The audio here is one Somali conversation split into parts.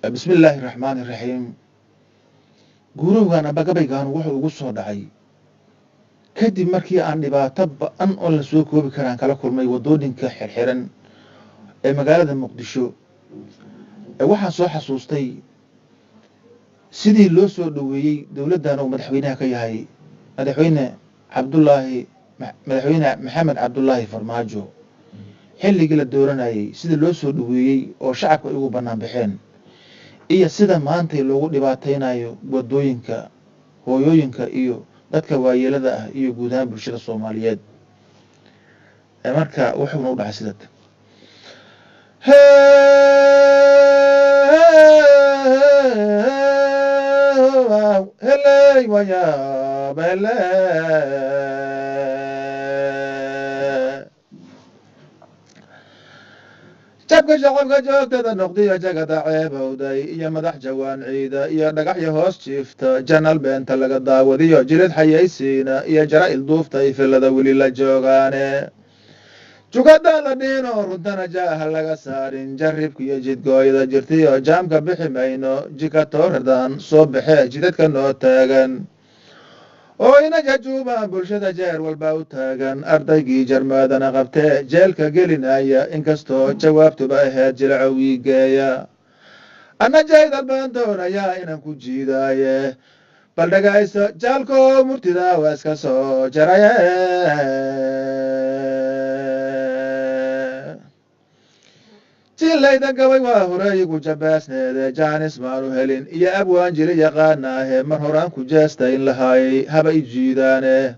بسم الله الرحمن الرحيم guurowgan abagabaygan wuxuu ugu soo dhacay kadib markii aan dhibaato ba'an oo la soo koobi karaan kala kulmay wadooyinka xirxiran ee magaalada muqdisho waxaan soo xasuustay sidii loo soo dhaweeyay dawladdan oo madaxweynaha ka yahay madaxweyne maxamed cabdullaahi farmaajo xilligii la dooranayay sidii loo soo dhaweeyay oo shacabka ay ugu bannaan baxeen iyo sida maanta loogu dhibaateynayo wadooyinka hooyooyinka iyo dadka waayeelada ah iyo guud ahaan bulshada Soomaaliyeed marka wuxuu u dhacay sidad helay waya bala jabka shacabka joogtada noqdiya jagada ceebowday iyo madax jawaan ciida iyo dhagaxyo hoos jiifta janal beenta laga daawadiyo jilid xayaysiina iyo jaraa'il duuftay filada weli la joogaane jugadaan la dhiino runtana jaaha laga saarin jarribka iyo jidgooyada jirtiyo jaamka bixi mayno jikatooradan soo baxee jidadka noo taagan oo ina jajuubaan bulshada jeer walba u taagan ardaygii jarmaadana qabtee jeelka gelinaya inkastoo jawaabtuba ahayd jilaco wiigeeya anna jaydal baan doonayaa inaan ku jiidaaye bal dhagayso jaalkoo murtida waa iska soo jaraye jilayda gabay waa hore igu jabaasneede jaanis maanu helin iyo abwaan jiri yaqaanaahe mar horaan ku jeestayn lahaayay haba i jiidaane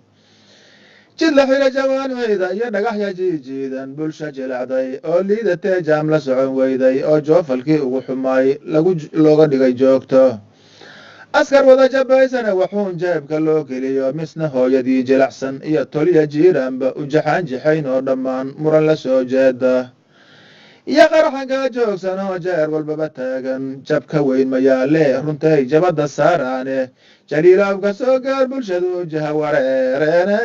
jid la xidha jawaanweyda iyo dhagaxya jiijiidan bulsha jilacday oo liidatee jaam la socon weyday oo joofalkii ugu xumaay looga dhigay joogto askar wada jabaysana waxuun jeebka loo geliyo misna hooyadii jilacsan iyo toliya jiiraanba u jaxaan jixayn oo dhammaan muran la soo jeeda iyo qaraxankaa joogsan oo jeer walbaba taagan jabka weyn mayaale runtay jabadda saaraane jaliilaabka soo gaar bulshadu jaha wareereene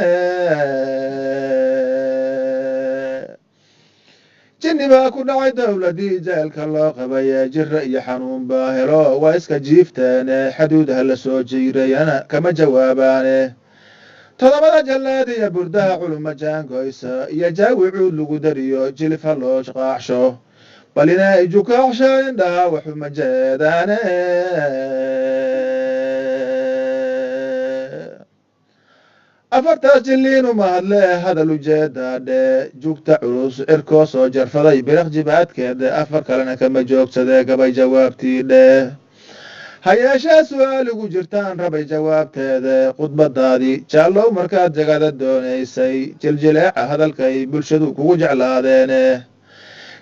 jinni baa ku dhacay dowladii jeelka loo qabaye jira iyo xanuun baa helo waa iska jiifteene xaduudaha la soo jiirayana kama jawaabaane todobada jallaad iyo burdaha culuma jaangoysa iyo jaawi cuud lagu dariyo jilifa loo qaacsho bal inay jukaacsho indhaha waxuma jeedaane afartaas jilliinu mahadle hadal ujeedaadhe jugta culus cirkoo soo jarfaday biraq jibaadkeede afar kalena kama joogsadee gabay jawaabtii dheh ha yeeshee su'aaligu jirtaan rabay jawaabteede khudbadaadii jaallow markaad jagada doonaysay jiljileeca hadalkay bulshadu kugu jeclaadeene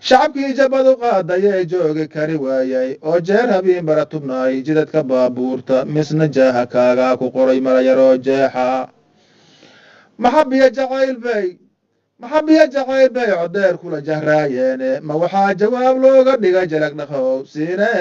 shacabkii jabadu qaadayee joogi kari waayay oo jeer habiin bara tubnaay jidadka baabuurta misna jaaha kaagaa ku qoray marayaroo jeexa maxabiya jacayl bay codeer kula jahraayeene ma waxaa jawaab looga dhigay jalag dhaqow siine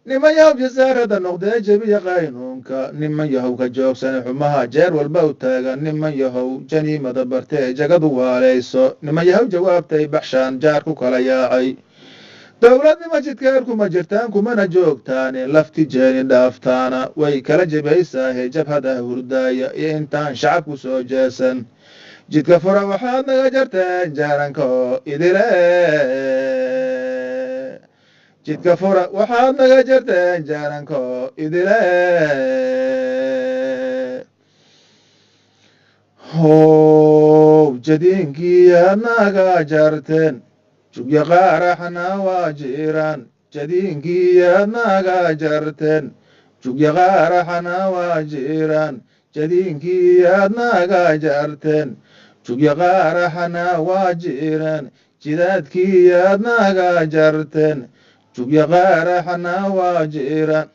niman yahow jasaarada noqdee jebiya qaynuunka niman yahow ka joogsane xumaha jeer walba u taagan niman yahow janiimada bartee jagadu waalayso niman yahow jawaabtay baxshaan jaar ku kala yaacay dowladnima jidkeer kuma jirtaan kumana joogtaane lafti jeeni dhaaftaana way kala jebaysaahe jabhada hurdaaya iyo intaan shacabku soo jeesan jidka fura waxaad naga jarteen jaaranko idile jidka fura waxaad naga jarteen jaaranko idile how jadiinkiyaad naga jarteen jugya qaaraxna waa jiraan jadiinkiyaad naga jarteen jugya qaaraxna waa jiraan jadiinkiyaad naga jarteen jugya qaaraxna waa jiraan jidaadkiyaad naga jarteen jugya qaaraxna waa jiraan